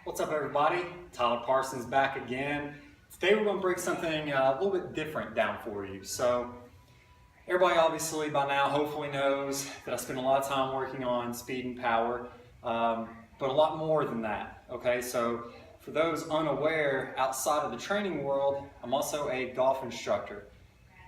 What's up, everybody? Tyler Parsons back again. Today we're going to break something a little bit different down for you. So everybody obviously by now hopefully knows that I spend a lot of time working on speed and power, but a lot more than that. Okay, so for those unaware, outside of the training world, I'm also a golf instructor.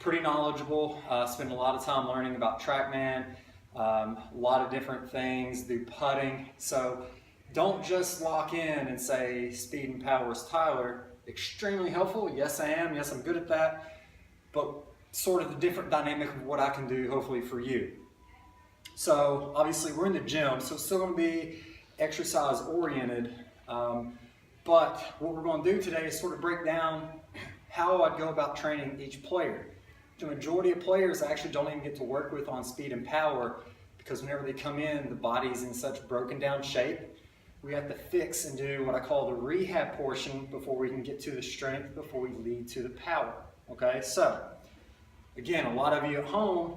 Pretty knowledgeable, spend a lot of time learning about TrackMan, a lot of different things, do putting. So don't just lock in and say speed and power is Tyler. Extremely helpful. Yes, I am. Yes, I'm good at that. But sort of the different dynamic of what I can do, hopefully, for you. So obviously we're in the gym, so it's still going to be exercise oriented. But what we're going to do today is sort of break down how I'd go about training each player. The majority of players I actually don't even get to work with on speed and power because whenever they come in, the body's in such broken down shape. We have to fix and do what I call the rehab portion before we can get to the strength, before we lead to the power. Okay, so again, a lot of you at home,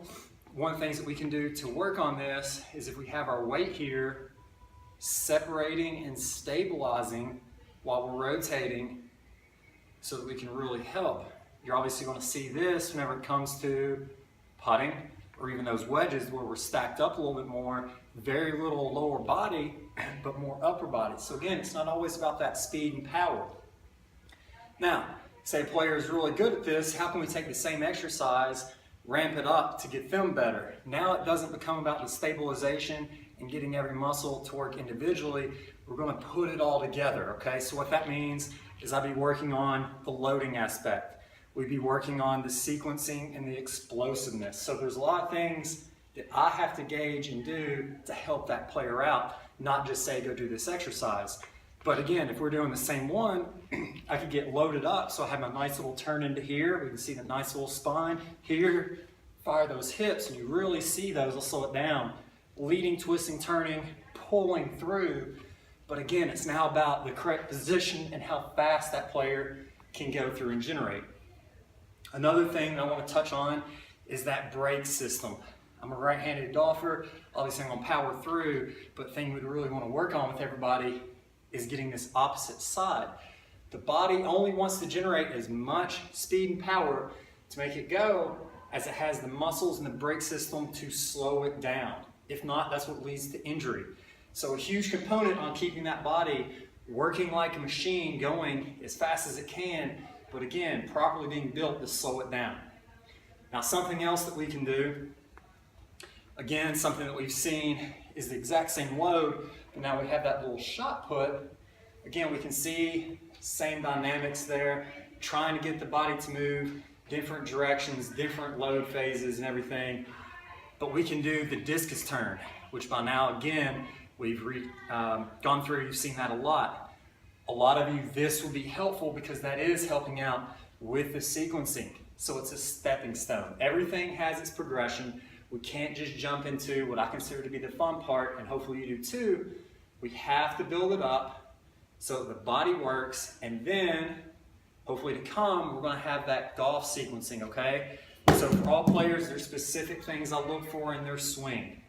one of the things that we can do to work on this is if we have our weight here, separating and stabilizing while we're rotating so that we can really help. You're obviously going to see this whenever it comes to putting or even those wedges where we're stacked up a little bit more, very little lower body, but more upper body. So again, it's not always about that speed and power. Now, say a player is really good at this, how can we take the same exercise, ramp it up to get them better? Now it doesn't become about the stabilization and getting every muscle to work individually. We're going to put it all together, okay? So what that means is I'll be working on the loading aspect. We'd be working on the sequencing and the explosiveness. So there's a lot of things that I have to gauge and do to help that player out, not just say, go do this exercise. But again, if we're doing the same one, I could get loaded up. So I have my nice little turn into here. We can see the nice little spine here, fire those hips, and you really see those. I'll slow it down. Leading, twisting, turning, pulling through. But again, it's now about the correct position and how fast that player can go through and generate. Another thing that I want to touch on is that brake system. I'm a right-handed golfer, obviously I'm going to power through, but the thing we really want to work on with everybody is getting this opposite side. The body only wants to generate as much speed and power to make it go as it has the muscles and the brake system to slow it down. If not, that's what leads to injury. So a huge component on keeping that body working like a machine, going as fast as it can, but again, properly being built to slow it down. Now, something else that we can do, again, something that we've seen is the exact same load, but now we have that little shot put. Again, we can see same dynamics there, trying to get the body to move different directions, different load phases and everything. But we can do the discus turn, which by now, again, we've gone through, you've seen that a lot. A lot of you, this will be helpful because that is helping out with the sequencing. So it's a stepping stone. Everything has its progression. We can't just jump into what I consider to be the fun part, and hopefully you do too. We have to build it up so the body works, and then hopefully to come, we're going to have that golf sequencing, okay? So for all players, there's specific things I look for in their swing.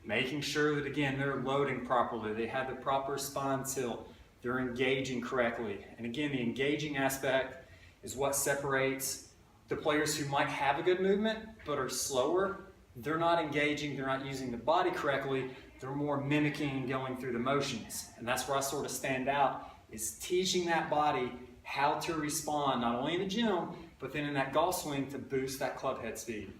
Making sure that, again, they're loading properly, they have the proper spine tilt, they're engaging correctly. And again, the engaging aspect is what separates the players who might have a good movement but are slower. They're not engaging, they're not using the body correctly, they're more mimicking and going through the motions. And that's where I sort of stand out, is teaching that body how to respond, not only in the gym, but then in that golf swing to boost that club head speed.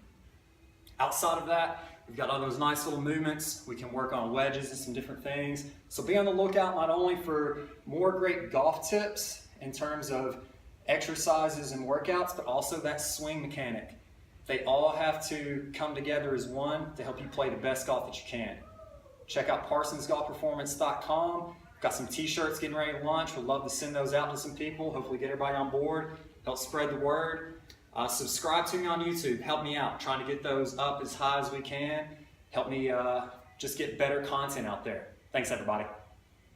Outside of that, we've got all those nice little movements. We can work on wedges and some different things. So be on the lookout not only for more great golf tips in terms of exercises and workouts, but also that swing mechanic. They all have to come together as one to help you play the best golf that you can. Check out ParsonsGolfPerformance.com. Got some t-shirts getting ready to launch. We'd love to send those out to some people. Hopefully get everybody on board. Help spread the word. Subscribe to me on YouTube. Help me out. Trying to get those up as high as we can. Help me just get better content out there. Thanks, everybody.